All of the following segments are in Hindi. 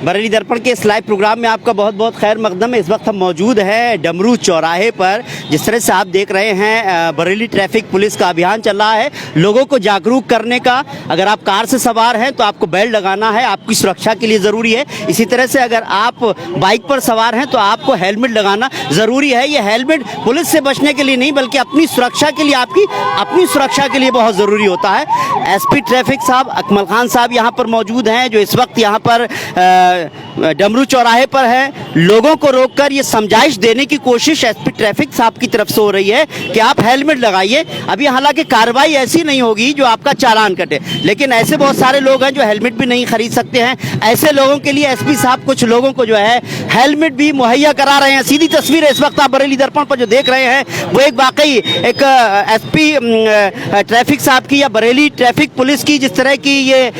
बरेली दर्पण के इस लाइव प्रोग्राम में आपका बहुत बहुत खैर मकदम है। इस वक्त हम मौजूद हैं डमरू चौराहे पर। जिस तरह से आप देख रहे हैं बरेली ट्रैफिक पुलिस का अभियान चल रहा है लोगों को जागरूक करने का। अगर आप कार से सवार हैं तो आपको बेल्ट लगाना है, आपकी सुरक्षा के लिए ज़रूरी है। इसी तरह से अगर आप बाइक पर सवार हैं तो आपको हेलमेट लगाना ज़रूरी है। ये हेलमेट पुलिस से बचने के लिए नहीं बल्कि अपनी सुरक्षा के लिए, आपकी अपनी सुरक्षा के लिए बहुत ज़रूरी होता है। एसपी ट्रैफिक साहब अकमल खान साहब यहाँ पर मौजूद हैं, जो इस वक्त यहाँ पर डमरू चौराहे पर है। लोगों को रोककर ये समझाइश देने की कोशिश एसपी ट्रैफिक साहब की तरफ से हो रही है कि आप हेलमेट लगाइए। अभी हालांकि कार्रवाई ऐसी नहीं होगी जो आपका चालान कटे, लेकिन ऐसे बहुत सारे लोग हैं जो हेलमेट भी नहीं खरीद सकते हैं। ऐसे लोगों के लिए एसपी साहब कुछ लोगों को जो है हेलमेट भी मुहैया करा रहे हैं। सीधी तस्वीर इस वक्त आप बरेली दर्पण पर जो देख रहे हैं वो एक वाकई एक एसपी ट्रैफिक साहब की या बरेली ट्रैफिक पुलिस की जिस तरह की ये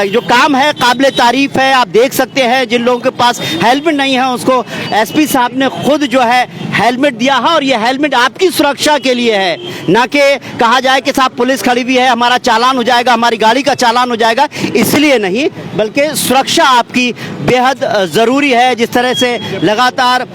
जो काम है काबिल तारीफ है। आप देख सकते हैं जिन लोगों के पास हेलमेट नहीं है उसको एसपी साहब ने खुद जो है हेलमेट दिया है, और ये हेलमेट आपकी सुरक्षा के लिए है, ना कि कहा जाए कि साहब पुलिस खड़ी हुई है हमारा चालान हो जाएगा, हमारी गाड़ी का चालान हो जाएगा, इसलिए नहीं बल्कि सुरक्षा आपकी बेहद ज़रूरी है। जिस तरह से लगातार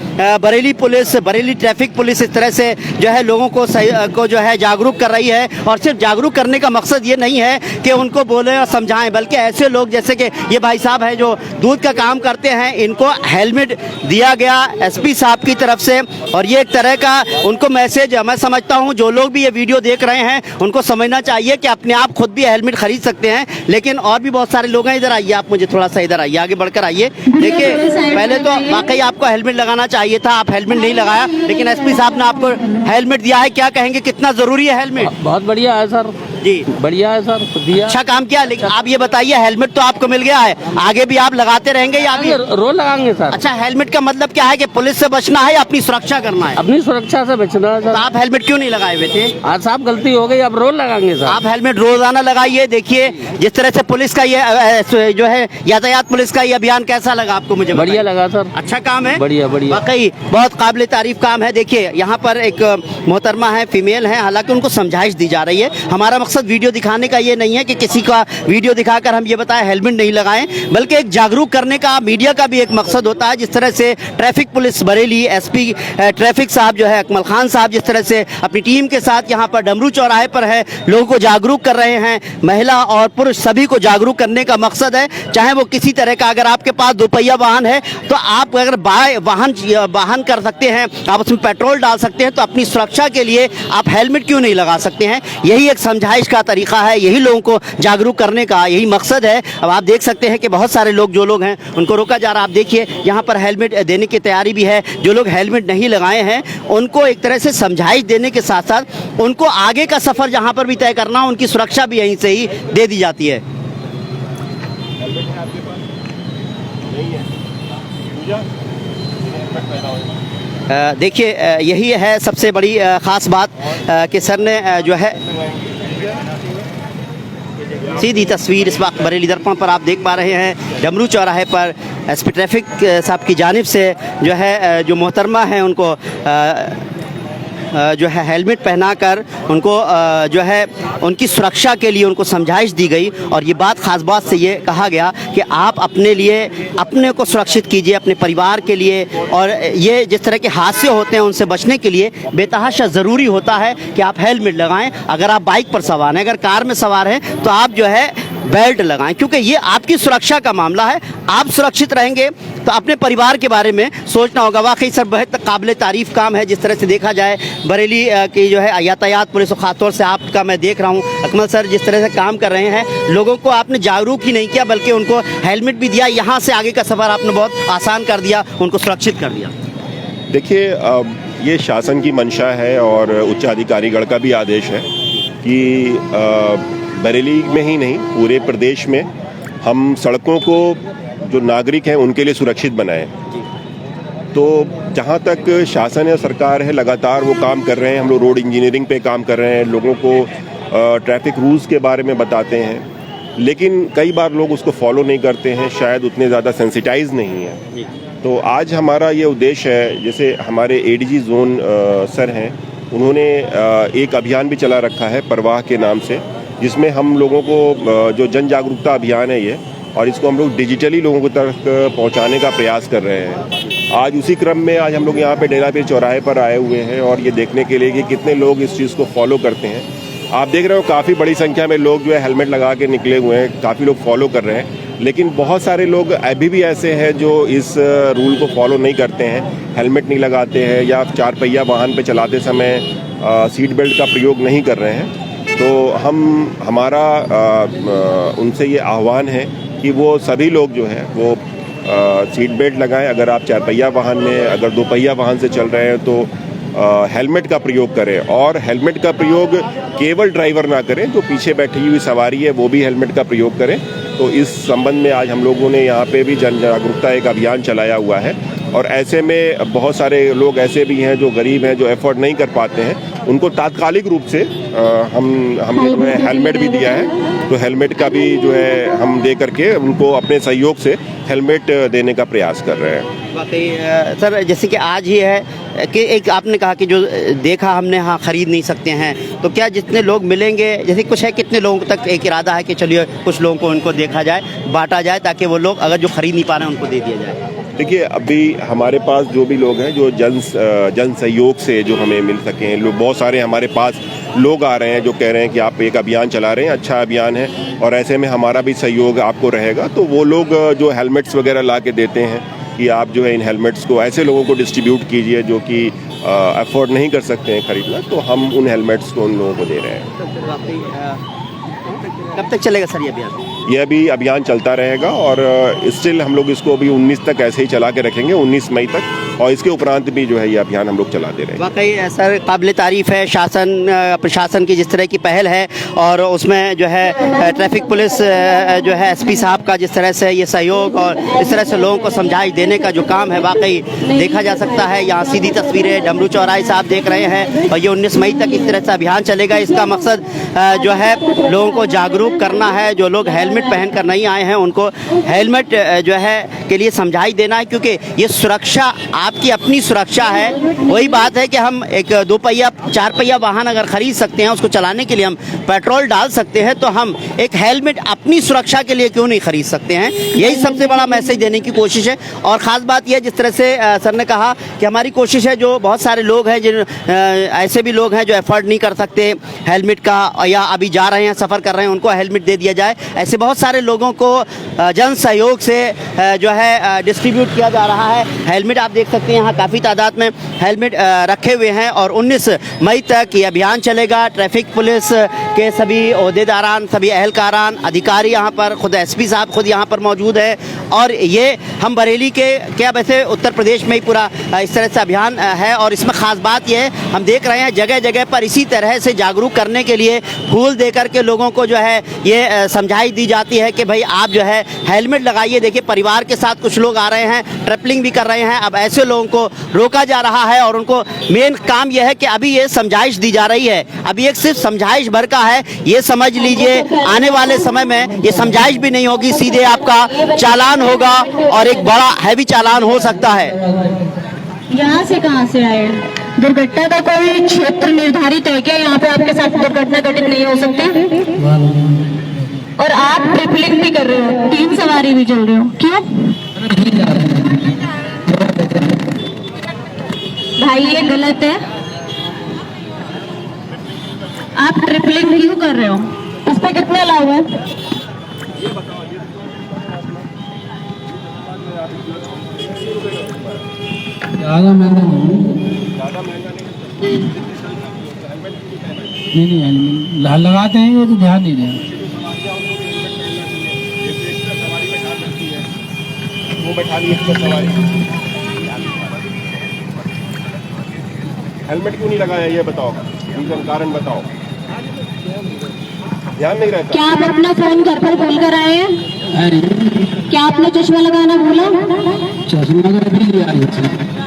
Bareilly police, Bareilly traffic police इस तरह से जो है लोगों को जो है जागरूक कर रही है। और सिर्फ जागरूक करने का मकसद ये नहीं है कि उनको बोलें और समझाएं, बल्कि ऐसे लोग जैसे कि ये भाई साहब हैं जो दूध का काम करते हैं, इनको हेलमेट दिया गया एसपी साहब की तरफ से। और ये एक तरह का उनको मैसेज मैं समझता हूँ जो लोग भी ये वीडियो देख रहे हैं उनको समझना चाहिए कि अपने आप खुद भी हेलमेट खरीद सकते हैं। लेकिन और भी बहुत सारे लोग हैं। इधर आइए, आप मुझे थोड़ा सा इधर आइए, आगे बढ़कर आइए। देखिए पहले तो वाकई आपको हेलमेट लगाना चाहिए था, आप हेलमेट नहीं लगाया, लेकिन एसपी साहब ने आपको हेलमेट दिया है। क्या कहेंगे, कितना जरूरी है हेलमेट? बहुत बढ़िया है सर जी, बढ़िया है सर, दिया अच्छा काम किया। लेकिन आप ये बताइए हेलमेट तो आपको मिल गया है, आगे भी आप लगाते रहेंगे या अभी रोज लगाएंगे सर? अच्छा, हेलमेट का मतलब क्या है कि पुलिस से बचना है या अपनी सुरक्षा करना है? अपनी सुरक्षा से बचना है सर। तो आप हेलमेट क्यों नहीं लगाए हुए थे? आज साहब गलती हो गई, अब रोज लगाएंगे सर। आप हेलमेट रोजाना लगाइए। देखिए जिस तरह से पुलिस का ये जो है यातायात पुलिस का ये अभियान कैसा लगा आपको? मुझे बढ़िया लगा सर, अच्छा काम है, बढ़िया बढ़िया, वाकई बहुत काबिल तारीफ काम है। देखिए यहाँ पर एक मोहतरमा है, फीमेल है, हालांकि उनको समझाइश दी जा रही है। हमारा मकसद वीडियो दिखाने का ये नहीं है कि किसी का वीडियो दिखाकर हम ये बताएं हेलमेट नहीं लगाएं, बल्कि एक जागरूक करने का मीडिया का भी एक मकसद होता है। जिस तरह से traffic police Bareilly SP traffic साहब जो है अकमल खान साहब जिस तरह से अपनी टीम के साथ यहाँ पर डमरू चौराहे पर है, लोगों को जागरूक कर रहे हैं। महिला और पुरुष सभी को जागरूक करने का मकसद है, चाहे वो किसी तरह का, अगर आपके पास दोपहिया वाहन है तो आप अगर वाहन कर सकते हैं, आप उसमें पेट्रोल डाल सकते हैं, तो अपनी सुरक्षा के लिए आप हेलमेट क्यों नहीं लगा सकते हैं? यही एक समझाइश का तरीका है, यही लोगों को जागरूक करने का यही मकसद है। अब आप देख सकते हैं कि बहुत सारे लोग जो लोग हैं उनको रोका जा रहा है। आप देखिए यहाँ पर हेलमेट देने की तैयारी भी है। जो लोग हेलमेट नहीं लगाए हैं उनको एक तरह से समझाइश देने के साथ साथ उनको आगे का सफ़र जहाँ पर भी तय करना, उनकी सुरक्षा भी यहीं से ही दे दी जाती है। देखिए यही है सबसे बड़ी ख़ास बात कि सर ने जो है सीधी तस्वीर इस वक्त बरेली दर्पण पर आप देख पा रहे हैं। डमरू चौराहे पर एसपी ट्रैफिक साहब की जानिब से जो है जो मोहतरमा है उनको जो है हेलमेट पहनाकर उनको जो है उनकी सुरक्षा के लिए उनको समझाइश दी गई। और ये बात ख़ास बात से ये कहा गया कि आप अपने लिए अपने को सुरक्षित कीजिए, अपने परिवार के लिए, और ये जिस तरह के हादसे होते हैं उनसे बचने के लिए बेतहाशा ज़रूरी होता है कि आप हेलमेट लगाएं। अगर आप बाइक पर सवार हैं, अगर कार में सवार हैं, तो आप जो है बेल्ट लगाएं, क्योंकि ये आपकी सुरक्षा का मामला है। आप सुरक्षित रहेंगे तो अपने परिवार के बारे में सोचना होगा। वाकई सर बहुत काबिल तारीफ़ काम है। जिस तरह से देखा जाए बरेली की जो है यातायात पुलिस, ख़ासतौर से आपका मैं देख रहा हूँ अकमल सर जिस तरह से काम कर रहे हैं, लोगों को आपने जागरूक ही नहीं किया बल्कि उनको हेलमेट भी दिया। यहाँ से आगे का सफ़र आपने बहुत आसान कर दिया, उनको सुरक्षित कर दिया। देखिए ये शासन की मंशा है और उच्च अधिकारीगण का भी आदेश है कि बरेली में ही नहीं पूरे प्रदेश में हम सड़कों को जो नागरिक हैं उनके लिए सुरक्षित बनाएं। तो जहाँ तक शासन है, सरकार है, लगातार वो काम कर रहे हैं। हम लोग रोड इंजीनियरिंग पे काम कर रहे हैं, लोगों को ट्रैफिक रूल्स के बारे में बताते हैं, लेकिन कई बार लोग उसको फॉलो नहीं करते हैं, शायद उतने ज़्यादा सेंसिटाइज नहीं है। तो आज हमारा ये उद्देश्य है, जैसे हमारे एडीजी जोन सर हैं, उन्होंने एक अभियान भी चला रखा है परवाह के नाम से, जिसमें हम लोगों को जो जन जागरूकता अभियान है ये, और इसको हम लोग डिजिटली लोगों तक पहुंचाने का प्रयास कर रहे हैं। आज उसी क्रम में आज हम लोग यहाँ पे डेरा पीर चौराहे पर आए हुए हैं और ये देखने के लिए कि कितने लोग इस चीज़ को फॉलो करते हैं। आप देख रहे हो काफ़ी बड़ी संख्या में लोग जो है हेलमेट लगा के निकले हुए हैं, काफ़ी लोग फॉलो कर रहे हैं, लेकिन बहुत सारे लोग अभी भी ऐसे हैं जो इस रूल को फॉलो नहीं करते हैं, हेलमेट नहीं लगाते हैं या चार पहिया वाहन पे चलाते समय सीट बेल्ट का प्रयोग नहीं कर रहे हैं। तो हमारा उनसे ये आह्वान है कि वो सभी लोग जो है वो सीट बेल्ट लगाएं। अगर आप चार पहिया वाहन में, अगर दो पहिया वाहन से चल रहे हैं तो हेलमेट का प्रयोग करें, और हेलमेट का प्रयोग केवल ड्राइवर ना करें, जो पीछे बैठी हुई सवारी है वो भी हेलमेट का प्रयोग करें। तो इस संबंध में आज हम लोगों ने यहाँ पे भी जन जागरूकता एक अभियान चलाया हुआ है, और ऐसे में बहुत सारे लोग ऐसे भी हैं जो गरीब हैं, जो एफोर्ड नहीं कर पाते हैं, उनको तात्कालिक रूप से हमने जो है हेलमेट भी दिया है। तो हेलमेट का भी जो है हम दे करके उनको अपने सहयोग से हेलमेट देने का प्रयास कर रहे हैं। वाकई सर, जैसे कि आज ही है कि एक आपने कहा कि जो देखा हमने हाँ खरीद नहीं सकते हैं, तो क्या जितने लोग मिलेंगे, जैसे कुछ है, कितने लोगों तक एक इरादा है कि चलिए कुछ लोगों को उनको देखा जाए, बांटा जाए, ताकि वो लोग अगर जो खरीद नहीं पा रहे हैं उनको दे दिया जाए? देखिए, अभी हमारे पास जो भी लोग हैं जो जन सहयोग से जो हमें मिल सके हैं, लोग बहुत सारे हमारे पास लोग आ रहे हैं जो कह रहे हैं कि आप एक अभियान चला रहे हैं, अच्छा अभियान है और ऐसे में हमारा भी सहयोग आपको रहेगा। तो वो लोग जो हेलमेट्स वगैरह ला के देते हैं कि आप जो है इन हेलमेट्स को ऐसे लोगों को डिस्ट्रीब्यूट कीजिए जो कि अफोर्ड नहीं कर सकते हैं खरीदना, तो हम उन हेलमेट्स को उन लोगों को दे रहे हैं। कब तक चलेगा सर ये अभियान? ये अभी अभियान चलता रहेगा और स्टिल हम लोग इसको अभी 19 तक ऐसे ही चला के रखेंगे, 19 मई तक, और इसके उपरांत भी जो है ये अभियान हम लोग चलाते रहेंगे। वाकई सर काबिल तारीफ़ है प्रशासन की जिस तरह की पहल है, और उसमें जो है ट्रैफिक पुलिस जो है एसपी साहब का जिस तरह से ये सहयोग और इस तरह से लोगों को समझाइश देने का जो काम है, वाकई देखा जा सकता है। यहाँ सीधी तस्वीरें डमरू चौराहे से आप देख रहे हैं, और ये 19 मई तक इस तरह से अभियान चलेगा। इसका मकसद जो है लोगों को जागरूक करना है। जो लोग हेलमेट पहन कर नहीं आए हैं उनको हेलमेट जो है के लिए समझाइश देना है, क्योंकि ये सुरक्षा आपकी अपनी सुरक्षा है। वही बात है कि हम एक दो पहिया चार पहिया वाहन अगर खरीद सकते हैं, उसको चलाने के लिए हम पेट्रोल डाल सकते हैं, तो हम एक हेलमेट अपनी सुरक्षा के लिए क्यों नहीं खरीद सकते हैं? यही सबसे बड़ा मैसेज देने की कोशिश है। और ख़ास बात यह, जिस तरह से सर ने कहा कि हमारी कोशिश है, जो बहुत सारे लोग हैं जिन ऐसे भी लोग हैं जो एफर्ड नहीं कर सकते हेलमेट का, या अभी जा रहे हैं सफ़र कर रहे हैं, उनको हेलमेट दे दिया जाए। ऐसे बहुत सारे लोगों को जन सहयोग से जो है डिस्ट्रीब्यूट किया जा रहा है। हेलमेट आप देख सकते हैं यहाँ काफ़ी तादाद में हेलमेट रखे हुए हैं, और 19 मई तक ये अभियान चलेगा। ट्रैफिक पुलिस के सभी ओहदेदारान, सभी अहलकारान, अधिकारी यहाँ पर, खुद एसपी साहब खुद यहाँ पर मौजूद है। और ये हम बरेली के क्या वैसे उत्तर प्रदेश में ही पूरा इस तरह से अभियान है, और इसमें ख़ास बात यह है, हम देख रहे हैं जगह जगह पर इसी तरह से जागरूक करने के लिए फूल दे करके लोगों को जो है ये समझाइश दी जाती है कि भाई आप जो है हेलमेट लगाइए। देखिए, परिवार के साथ कुछ लोग आ रहे हैं, ट्रिपलिंग भी कर रहे हैं। अब ऐसे लोगों को रोका जा रहा है, और उनको मेन काम यह है कि अभी ये समझाइश दी जा रही है। अभी एक सिर्फ समझाइश भर का है, ये समझ लीजिए आने वाले समय में ये समझाइश भी नहीं होगी, सीधे आपका चालान होगा, और एक बड़ा हैवी चालान हो सकता है। यहाँ से कहाँ से आए? दुर्घटना का कोई क्षेत्र निर्धारित है क्या? यहाँ पे आपके साथ दुर्घटना घटित नहीं हो सकती? और आप ट्रिपलिंग भी कर रहे हो, 3 सवारी भी चल रहे हो, क्यों भाई? ये गलत है। आप ट्रिपलिंग क्यों कर रहे हो? इस पे कितना अलाउ है? ज़्यादा महंगा नहीं लगाते हैं, वो तो ध्यान नहीं दें। वो बैठा लिए सवारी, हेलमेट क्यों नहीं लगाया ये बताओ, रीजन कारण बताओ। ध्यान नहीं रहता। क्या आप अपना फोन घर पर भूल कर आए हैं? क्या आपने चश्मा लगाना भूला? चश्मा भी लिया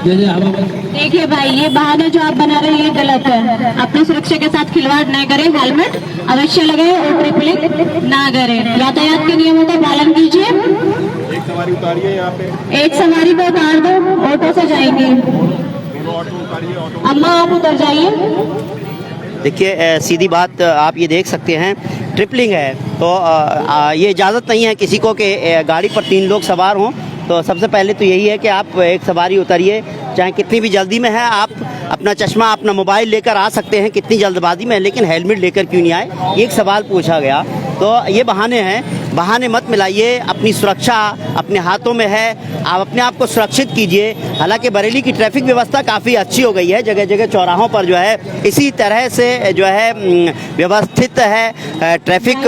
देखिए भाई, ये बहाने जो आप बना रहे हैं ये गलत है। अपनी सुरक्षा के साथ खिलवाड़ न करें, हेलमेट अवश्य लगाएं और ट्रिपलिंग ना करें। यातायात के नियमों का पालन कीजिए। एक सवारी उतारिए, यहाँ पे एक सवारी को उतार दो, ऑटो से जाएंगे। अम्मा आप उतर जाइए। देखिए, सीधी बात आप ये देख सकते हैं ट्रिपलिंग है, तो ये इजाज़त नहीं है किसी को कि गाड़ी पर 3 लोग सवार हों। तो सबसे पहले तो यही है कि आप एक सवारी उतरिए, चाहे कितनी भी जल्दी में है, आप अपना चश्मा अपना मोबाइल लेकर आ सकते हैं कितनी जल्दबाजी में, लेकिन हेलमेट लेकर क्यों नहीं आए, ये एक सवाल पूछा गया। तो ये बहाने हैं, बहाने मत मिलाइए, अपनी सुरक्षा अपने हाथों में है, आप अपने आप को सुरक्षित कीजिए। हालांकि बरेली की ट्रैफिक व्यवस्था काफ़ी अच्छी हो गई है, जगह जगह चौराहों पर जो है इसी तरह से जो है व्यवस्थित है, ट्रैफिक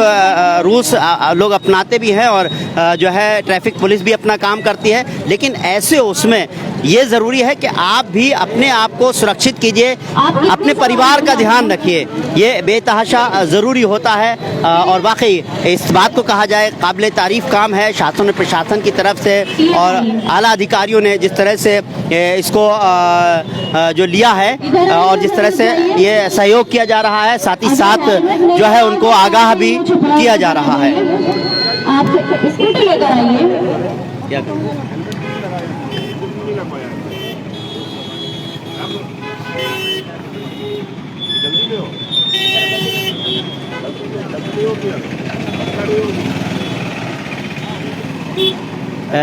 रूल्स लोग अपनाते भी हैं और जो है ट्रैफिक पुलिस भी अपना काम करती है। लेकिन ऐसे उसमें ये ज़रूरी है कि आप भी अपने आप को सुरक्षित कीजिए, अपने परिवार का ध्यान रखिए, ये बेतहाशा ज़रूरी होता है। और वाकई इस बात को कहा जाए काबिल तारीफ़ काम है शासन और प्रशासन की तरफ से और आला अधिकारियों ने जिस तरह से इसको जो लिया है और जिस तरह से ये सहयोग किया जा रहा है, साथ ही साथ जो है उनको आगाह भी किया जा रहा है। आप स्कूटी लेकर आइए। क्या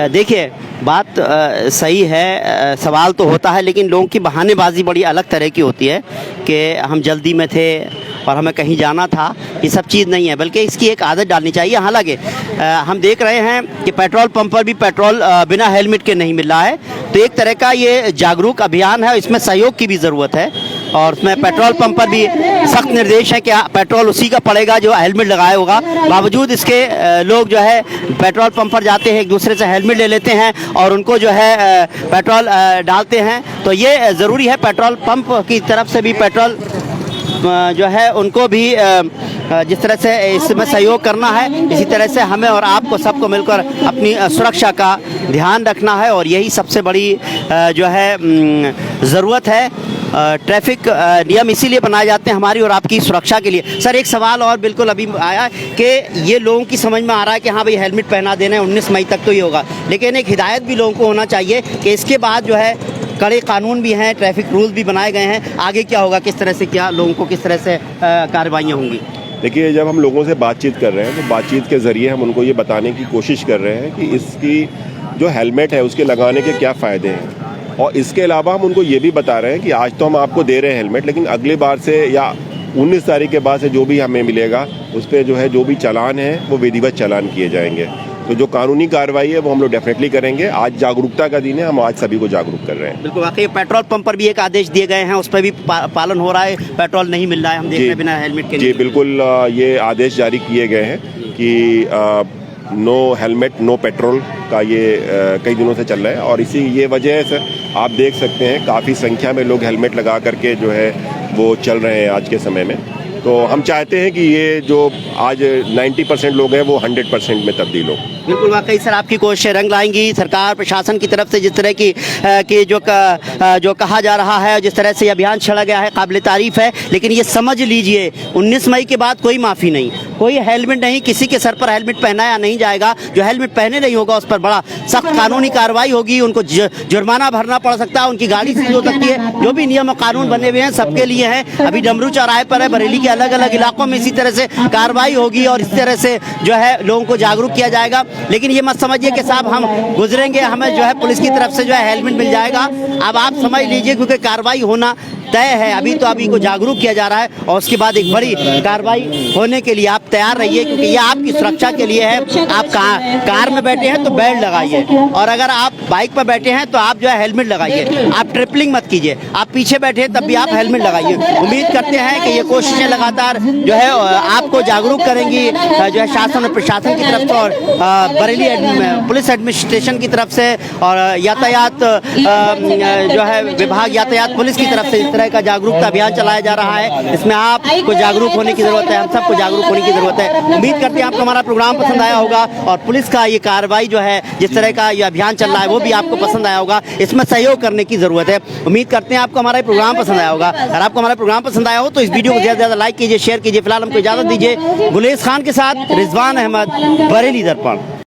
देखिए बात सही है, सवाल तो होता है, लेकिन लोगों की बहानेबाजी बड़ी अलग तरह की होती है कि हम जल्दी में थे और हमें कहीं जाना था। ये सब चीज़ नहीं है, बल्कि इसकी एक आदत डालनी चाहिए। हालांकि हम देख रहे हैं कि पेट्रोल पंप पर भी पेट्रोल बिना हेलमेट के नहीं मिल रहा है, तो एक तरह का ये जागरूक अभियान है, इसमें सहयोग की भी ज़रूरत है। और उसमें पेट्रोल पंप पर भी सख्त निर्देश है कि पेट्रोल उसी का पड़ेगा जो हेलमेट लगाया होगा। बावजूद इसके लोग जो है पेट्रोल पंप पर जाते हैं, एक दूसरे से हेलमेट ले लेते हैं और उनको जो है पेट्रोल डालते हैं। तो ये ज़रूरी है पेट्रोल पंप की तरफ से भी पेट्रोल जो है उनको भी जिस तरह से इसमें सहयोग करना है, इसी तरह से हमें और आपको सबको मिलकर अपनी सुरक्षा का ध्यान रखना है। और यही सबसे बड़ी जो है ज़रूरत है। ट्रैफिक नियम इसीलिए बनाए जाते हैं हमारी और आपकी सुरक्षा के लिए। सर एक सवाल और बिल्कुल अभी आया कि ये लोगों की समझ में आ रहा है कि हाँ भाई हेलमेट पहना देना है, 19 मई तक तो ये होगा, लेकिन एक हिदायत भी लोगों को होना चाहिए कि इसके बाद जो है कड़े कानून भी हैं, ट्रैफिक रूल्स भी बनाए गए हैं, आगे क्या होगा, किस तरह से क्या लोगों को किस तरह से कार्रवाइयाँ होंगी। देखिए, जब हम लोगों से बातचीत कर रहे हैं तो बातचीत के ज़रिए हम उनको ये बताने की कोशिश कर रहे हैं कि इसकी जो हेलमेट है उसके लगाने के क्या फ़ायदे हैं। और इसके अलावा हम उनको ये भी बता रहे हैं कि आज तो हम आपको दे रहे हैं हेलमेट, लेकिन अगली बार से या 19 तारीख के बाद से जो भी हमें मिलेगा उस पर जो है जो भी चालान है वो विधिवत चालान किए जाएंगे। तो जो कानूनी कार्रवाई है वो हम लोग डेफिनेटली करेंगे। आज जागरूकता का दिन है, हम आज सभी को जागरूक कर रहे हैं। बिल्कुल, वाकई पेट्रोल पंप पर भी एक आदेश दिए गए हैं, उस पर भी पालन हो रहा है, पेट्रोल नहीं मिल रहा है, हम देख रहे हैं बिना हेलमेट के। जी बिल्कुल, ये आदेश जारी किए गए हैं कि नो हेलमेट नो पेट्रोल का ये कई दिनों से चल रहा है। और ये वजह से आप देख सकते हैं काफ़ी संख्या में लोग हेलमेट लगा करके जो है वो चल रहे हैं आज के समय में। तो हम चाहते हैं कि ये जो आज 90% लोग हैं वो 100% में तब्दील हो। बिल्कुल, वाकई सर आपकी कोशिशें रंग लाएंगी। सरकार प्रशासन की तरफ से जिस तरह की जो कहा जा रहा है, जिस तरह से अभियान छेड़ा गया है, काबिल तारीफ है। लेकिन ये समझ लीजिए 19 मई के बाद कोई माफ़ी नहीं, कोई हेलमेट नहीं, किसी के सर पर हेलमेट पहनाया नहीं जाएगा। जो हेलमेट पहने नहीं होगा उस पर बड़ा सख्त कानूनी कार्रवाई होगी, उनको जुर्माना भरना पड़ सकता है, उनकी गाड़ी सीज हो सकती है। जो भी नियम और कानून बने हुए हैं सबके लिए हैं। अभी डमरू चौराहे पर है, बरेली के अलग अलग इलाकों में इसी तरह से कार्रवाई होगी और इस तरह से जो है लोगों को जागरूक किया जाएगा। लेकिन ये मत समझिए कि साहब हम गुजरेंगे हमें जो है पुलिस की तरफ से जो है हेलमेट मिल जाएगा। अब आप समझ लीजिए क्योंकि कार्रवाई होना तय है। अभी को जागरूक किया जा रहा है और उसके बाद एक बड़ी कार्रवाई होने के लिए आप तैयार रहिए, क्योंकि ये आपकी सुरक्षा के लिए है। आप कार में बैठे हैं तो बेल्ट लगाइए, और अगर आप बाइक पर बैठे हैं तो आप जो है हेलमेट लगाइए। आप ट्रिपलिंग मत कीजिए, आप पीछे बैठे हैं तब भी आप हेलमेट लगाइए। उम्मीद करते हैं कि ये कोशिशें लगातार जो है आपको जागरूक करेंगी, जो है शासन और प्रशासन की तरफ से और बरेली पुलिस एडमिनिस्ट्रेशन की तरफ से और यातायात जो है विभाग यातायात पुलिस की तरफ से इस तरह का जागरूकता अभियान चलाया जा रहा है। इसमें आपको जागरूक होने की जरूरत है, हम सबको जागरूक होने की जरूरत है। उम्मीद करते हैं आपको हमारा प्रोग्राम पसंद आया होगा और पुलिस का ये कार्रवाई जो है जिस तरह का ये अभियान चल रहा है वो भी आपको पसंद आया होगा। इसमें सहयोग करने की जरूरत है। उम्मीद करते हैं आपको हमारा प्रोग्राम पसंद आया होगा। अगर आपको हमारा प्रोग्राम पसंद आया हो तो इस वीडियो को ज्यादा से ज्यादा लाइक कीजिए, शेयर कीजिए। फिलहाल हमको इजाजत दीजिए। गुलेश खान के साथ रिजवान अहमद, बरेली दर्पण।